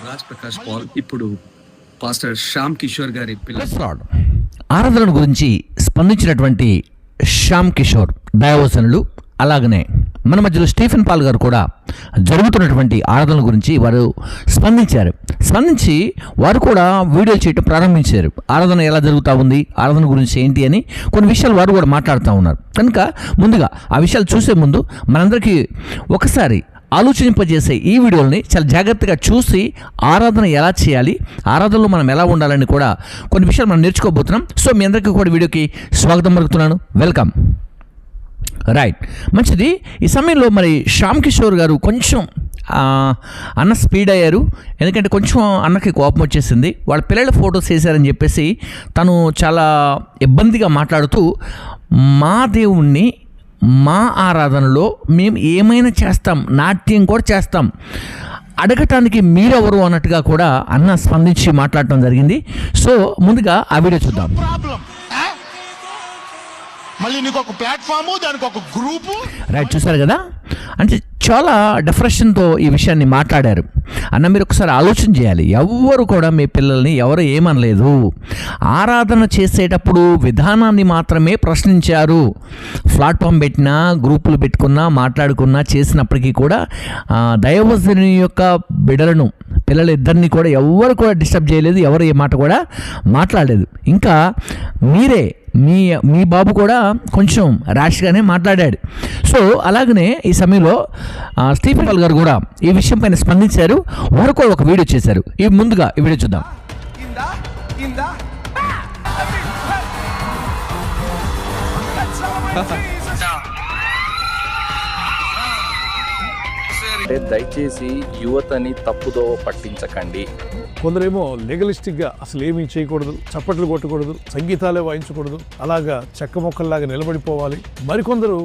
Raj Prakash Paul ఇప్పుడు pastor Shyam Kishore గారి ఆరాధన గురించి స్పందించినటువంటి శ్యామ్ కిషోర్ దైవవచనులు, అలాగనే మన మధ్యలో స్టీఫెన్ పాల్ గారు కూడా జరుగుతున్నటువంటి ఆరాధన గురించి వారు స్పందించి వారు కూడా వీడియోలు చేయడం ప్రారంభించారు. ఆరాధన ఎలా జరుగుతూ ఉంది, ఆరాధన గురించి ఏంటి అని కొన్ని విషయాలు వారు కూడా మాట్లాడుతూ ఉన్నారు. కనుక ముందుగా ఆ విషయాలు చూసే ముందు మనందరికీ ఒకసారి ఆలోచింపజేసే ఈ వీడియోని చాలా జాగ్రత్తగా చూసి ఆరాధన ఎలా చేయాలి, ఆరాధనలో మనం ఎలా ఉండాలని కూడా కొన్ని విషయాలు మనం నేర్చుకోబోతున్నాం. సో మీ అందరికీ కూడా వీడియోకి స్వాగతం పలుకుతున్నాను, వెల్కమ్. రైట్, మంచిది. ఈ సమయంలో మరి శ్యామ్ కిషోర్ గారు కొంచెం అన్న స్పీడ్ అయ్యారు. ఎందుకంటే కొంచెం అన్నకి కోపం వచ్చేసింది. వాళ్ళ పిల్లల ఫొటోస్ వేశారని చెప్పేసి తను చాలా ఇబ్బందిగా మాట్లాడుతూ, మా దేవుణ్ణి మా ఆరాధనలో మేము ఏమైనా చేస్తాం, నాట్యం కూడా చేస్తాం, అడగటానికి మీరెవరు అన్నట్టుగా కూడా అన్న స్పందించి మాట్లాడటం జరిగింది. సో ముందుగా ఆ వీడియో చూద్దాం. మళ్ళీ నీకు ఒక ప్లాట్ఫామ్, దానికి ఒక గ్రూపు. రైట్, చూసారు కదా, అంటే చాలా డిఫరెషన్తో ఈ విషయాన్ని మాట్లాడారు. అన్న మీరు ఒకసారి ఆలోచన చేయాలి, ఎవ్వరు కూడా మీ పిల్లల్ని ఎవరు ఏమనలేదు, ఆరాధన చేసేటప్పుడు విధానాన్ని మాత్రమే ప్రశ్నించారు. ప్లాట్ఫామ్ పెట్టినా, గ్రూపులు పెట్టుకున్నా, మాట్లాడుకున్నా చేసినప్పటికీ కూడా దైవజనుని యొక్క బిడ్డలను, పిల్లలిద్దరిని కూడా ఎవరు కూడా డిస్టర్బ్ చేయలేదు, ఎవరు ఏ మాట కూడా మాట్లాడలేదు. ఇంకా మీరే మీ బాబు కూడా కొంచెం ర్యాష్గానే మాట్లాడాడు. సో అలాగనే ఈ సమయంలో స్టీఫెన్ పాల్ గారు కూడా ఈ విషయం పైన స్పందించారు. వారు కూడా ఒక వీడియో చేశారు. ఈ ముందుగా ఈ వీడియో చూద్దాం. దయచేసి యువతని తప్పుదోవ పట్టించకండి. కొందరేమో లీగలిస్టిక్గా అసలు ఏమీ చేయకూడదు, చప్పట్లు కొట్టకూడదు, సంగీతాలే వాయించకూడదు, అలాగా చెక్క మొక్కల్లాగా నిలబడిపోవాలి. మరికొందరు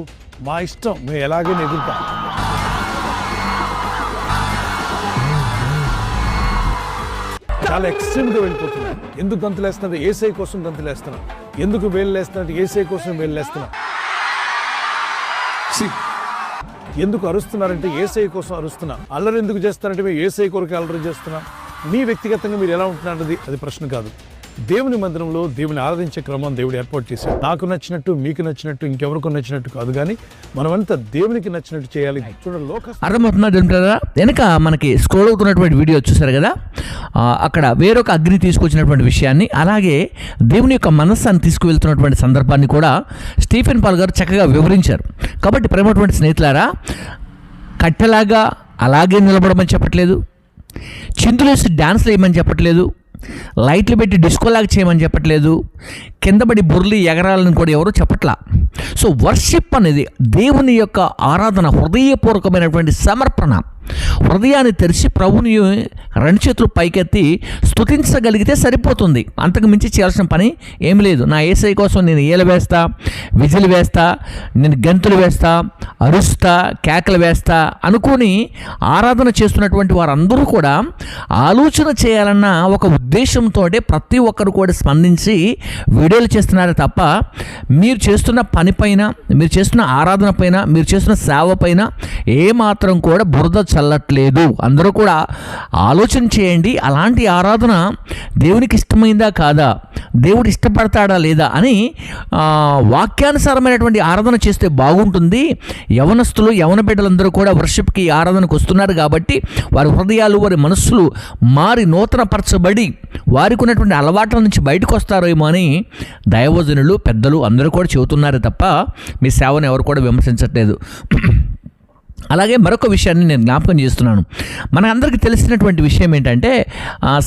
మా ఇష్టం, మేము ఎలాగే ఎగురుతాం. చాలా ఎక్స్ట్రీమ్గా వెళ్ళిపోతున్నాం. ఎందుకు గంతులేస్తున్నది? ఏసై కోసం గంతులేస్తున్నాం. ఎందుకు వేలు లేస్తున్నట్టు? ఏసై కోసం వేలు లేస్తున్నాం. ఎందుకు అరుస్తున్నారంటే ఏసై కోసం అరుస్తున్నా. అల్లరి ఎందుకు చేస్తారంటే మేము ఏసై కొరకు అల్లరి చేస్తున్నాం. మీ వ్యక్తిగతంగా మీరు ఎలా ఉంటున్నది అది ప్రశ్న కాదు. దేవుని మందిరంలో దేవుని ఆరాధించే క్రమం దేవుడు ఏర్పాటు చేశాడు. నాకు నచ్చినట్టు, మీకు నచ్చినట్టు, ఇంకెవరికి నచ్చినట్టు కాదు, కానీ మనమంతా దేవునికి నచ్చినట్టు చేయాలి. చూడండి, అర్థమవుతున్నా వెనక మనకి స్క్రోల్ అవుతున్నటువంటి వీడియో చూసారు కదా, అక్కడ వేరొక అగ్ని తీసుకొచ్చినటువంటి విషయాన్ని, అలాగే దేవుని యొక్క మనస్సాన్ని తీసుకువెళ్తున్నటువంటి సందర్భాన్ని కూడా స్టీఫెన్ పాల్ గారు చక్కగా వివరించారు. కాబట్టి ప్రేమటువంటి స్నేహితులారా, కట్టెలాగా అలాగే నిలబడమని చెప్పట్లేదు, చిందులేసి డ్యాన్స్లు వేయమని చెప్పట్లేదు, లైట్లు పెట్టి డిస్కోలాగా చేయమని చెప్పట్లేదు, కింద పడి బుర్లి ఎగరాలని కూడా ఎవరు చెప్పట్లా. సో వర్షిప్ అనేది దేవుని యొక్క ఆరాధన, హృదయపూర్వకమైనటువంటి సమర్పణ. హృదయాన్ని తెరిచి ప్రభుని రెండు చేతులు పైకెత్తి స్తుతించగలిగితే సరిపోతుంది. అంతకు మించి చేయాల్సిన పని ఏమి లేదు. నా యేసయ్య కోసం నేను ఏలు వేస్తా, విజిల్ వేస్తా, నేను గంతులు వేస్తా, అరుస్తా, కేకలు వేస్తా అనుకుని ఆరాధన చేస్తున్నటువంటి వారందరూ కూడా ఆలోచన చేయాలన్న ఒక ఉద్దేశంతో ప్రతి ఒక్కరు కూడా స్పందించి వీడియోలు చేస్తున్నారు తప్ప, మీరు చేస్తున్న పని పైన, మీరు చేస్తున్న ఆరాధన పైన, మీరు చేస్తున్న సేవ పైన ఏమాత్రం కూడా బురద చల్లట్లేదు. అందరూ కూడా ఆలోచన చేయండి, అలాంటి ఆరాధన దేవునికి ఇష్టమైందా కాదా, దేవుడు ఇష్టపడతాడా లేదా అని వాక్యానుసారమైనటువంటి ఆరాధన చేస్తే బాగుంటుంది. యవనస్తులు, యవన బిడ్డలందరూ కూడా వర్షిప్కి ఆరాధనకు వస్తున్నారు కాబట్టి వారి హృదయాలు, వారి మనస్సులు మారి నూతనపరచబడి వారికి ఉన్నటువంటి అలవాట్ల నుంచి బయటకు వస్తారేమో అని దైవజనులు, పెద్దలు అందరూ కూడా చెబుతున్నారు తప్ప మీ సేవను ఎవరు కూడా విమర్శించట్లేదు. అలాగే మరొక విషయాన్ని నేను జ్ఞాపకం చేస్తున్నాను. మన అందరికీ తెలిసినటువంటి విషయం ఏంటంటే,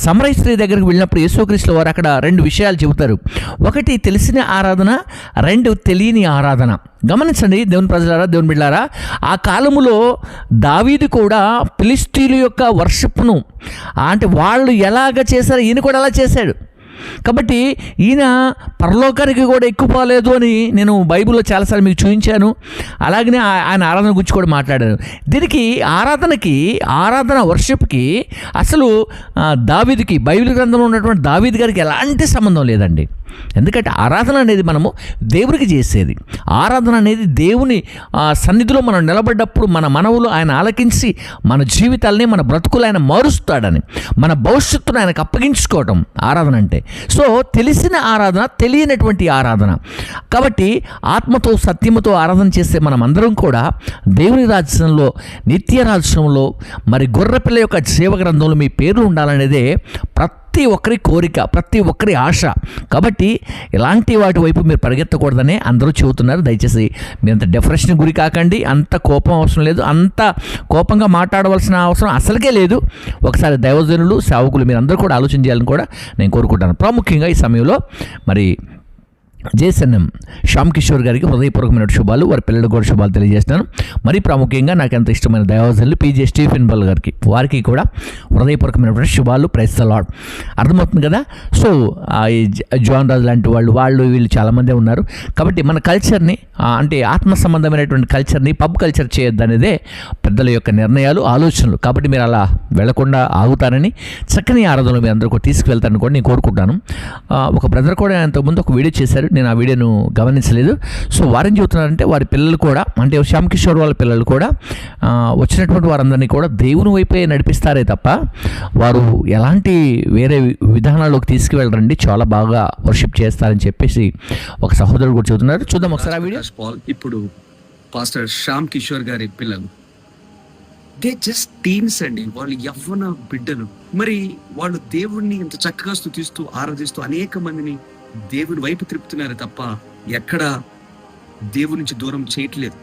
సమరయ స్త్రీ దగ్గరికి వెళ్ళినప్పుడు యేసుక్రీస్తు వారు అక్కడ రెండు విషయాలు చెబుతారు. ఒకటి తెలిసిన ఆరాధన, రెండు తెలియని ఆరాధన. గమనించండి దేవుని ప్రజలారా, దేవుని బిడ్డలారా, ఆ కాలములో దావీదు కూడా ఫిలిష్తీయుల యొక్క వర్షిప్ను, అంటే వాళ్ళు ఎలాగ చేశారో ఈయన కూడా అలా చేశాడు. కాబట్టి ఈయన పరలోకానికి కూడా ఎక్కుపోలేదు అని నేను బైబిల్లో చాలాసార్లు మీకు చూపించాను. అలాగనే ఆయన ఆరాధన గురించి కూడా మాట్లాడాను. దీనికి ఆరాధన వర్షిప్కి అసలు దావీదుకి, బైబిల్ గ్రంథంలో ఉన్నటువంటి దావీదు గారికి ఎలాంటి సంబంధం లేదండి. ఎందుకంటే ఆరాధన అనేది మనము దేవునికి చేసేది. ఆరాధన అనేది దేవుని సన్నిధిలో మనం నిలబడ్డప్పుడు మన మనవులు ఆయన ఆలకించి మన జీవితాలని మన బ్రతుకులు ఆయన మారుస్తాడని, మన భవిష్యత్తును ఆయనకు అప్పగించుకోవటం ఆరాధన అంటే. సో తెలిసిన ఆరాధన, తెలియనటువంటి ఆరాధన. కాబట్టి ఆత్మతో సత్యముతో ఆరాధన చేసే మనం అందరం కూడా దేవుని రాజ్యంలో, నిత్య రాజ్యంలో, మరి గొర్రెపిల్ల యొక్క జీవ గ్రంథంలో మీ పేర్లు ఉండాలనేదే ప్రతి ఒక్కరి కోరిక, ప్రతి ఒక్కరి ఆశ. కాబట్టి ఇలాంటి వాటి వైపు మీరు పరిగెత్తకూడదని అందరూ చెబుతున్నారు. దయచేసి మీరు అంత డిప్రెషన్ గురి కాకండి. అంత కోపం అవసరం లేదు, అంత కోపంగా మాట్లాడవలసిన అవసరం అసలుకే లేదు. ఒకసారి దైవజనులు, సేవకులు మీరు అందరూ కూడా ఆలోచన చేయాలని కూడా నేను కోరుకుంటాను. ప్రాముఖ్యంగా ఈ సమయంలో మరి జేఎస్ఎన్ఎం శ్యామ్ కిషోర్ గారికి హృదయపూర్వకమైన శుభాలు, వారి పిల్లలకు కూడా శుభాలు తెలియజేస్తున్నాను. మరి ప్రాముఖ్యంగా నాకు ఎంత ఇష్టమైన దైవజనులు పీజే స్టీఫెన్ బల్ గారికి, వారికి కూడా హృదయపూర్వకమైనటువంటి శుభాలు. Praise the lord. అర్థమవుతుంది కదా. సో ఈ జాన్ రాజు లాంటి వాళ్ళు వీళ్ళు చాలామందే ఉన్నారు. కాబట్టి మన కల్చర్ని, అంటే ఆత్మ సంబంధమైనటువంటి కల్చర్ని పబ్ కల్చర్ చేయొద్దు అనేదే పెద్దల యొక్క నిర్ణయాలు, ఆలోచనలు. కాబట్టి మీరు అలా వెళ్లకుండా ఆగుతారని, చక్కని ఆరాధనలు మీరు అందరూ కూడా తీసుకువెళ్తారని కూడా నేను కోరుకుంటాను. ఒక బ్రదర్ కూడా ఇంతకుముందు ఒక వీడియో చేశారు, నేను ఆ వీడియోను గమనించలేదు. సో వారేం చెబుతున్నారంటే వారి పిల్లలు కూడా, అంటే శ్యామ్ కిషోర్ వాళ్ళ పిల్లలు కూడా వచ్చినటువంటి వారందరినీ కూడా దేవుని వైపే నడిపిస్తారే తప్ప వారు ఎలాంటి వేరే విధానాల్లోకి తీసుకువెళ్ళరండి, చాలా బాగా వర్షిప్ చేస్తారని చెప్పేసి ఒక సహోదరుడు కూడా చెబుతున్నారు. చూద్దాం ఒకసారి ఆ వీడియో. ప్రకాష్ పాల్ ఇప్పుడు పాస్టర్ శ్యామ్ కిషోర్ గారి పిల్లలు, దే జస్ట్ టీన్స్ అండి, వాళ్ళు యవ్వన బిడ్డలు. మరి వాళ్ళు దేవుణ్ణి ఇంత చక్కగా స్తుతిస్తూ ఆరాధిస్తూ అనేక మందిని దేవుని వైపు తిప్పుతున్నారు తప్ప ఎక్కడ దేవుని నుంచి దూరం చేయట్లేదు.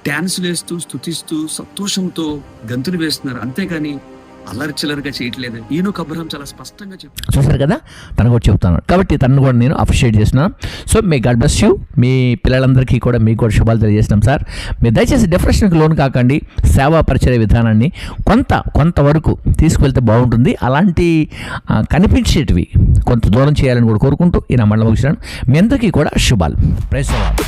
డాన్సులు వేస్తూ, స్తుతిస్తూ, సంతోషంతో గంతులు వేస్తున్నారు, అంతేగాని అల్లరిచిల్లరిగా చేయట్లేదు. ఈనోక్ అబ్రహాం చాలా స్పష్టంగా చెప్తారు. చూసారు కదా, తను కూడా చెప్తాను. కాబట్టి తనను కూడా నేను అప్రిషియేట్ చేస్తున్నాను. So may God bless you. మీ పిల్లలందరికీ కూడా మీకు కూడా శుభాలు తెలియజేస్తున్నాం సార్. మీరు దయచేసి డిప్రెషన్కి లోను కాకండి. సేవా పరిచయ విధానాన్ని కొంతవరకు తీసుకువెళ్తే బాగుంటుంది. అలాంటి కనిపించేటివి కొంత దూరం చేయాలని కూడా కోరుకుంటూ ఈ నా మండలం ముగిస్తున్నాను. మీ అందరికీ కూడా శుభాలు. Praise the lord.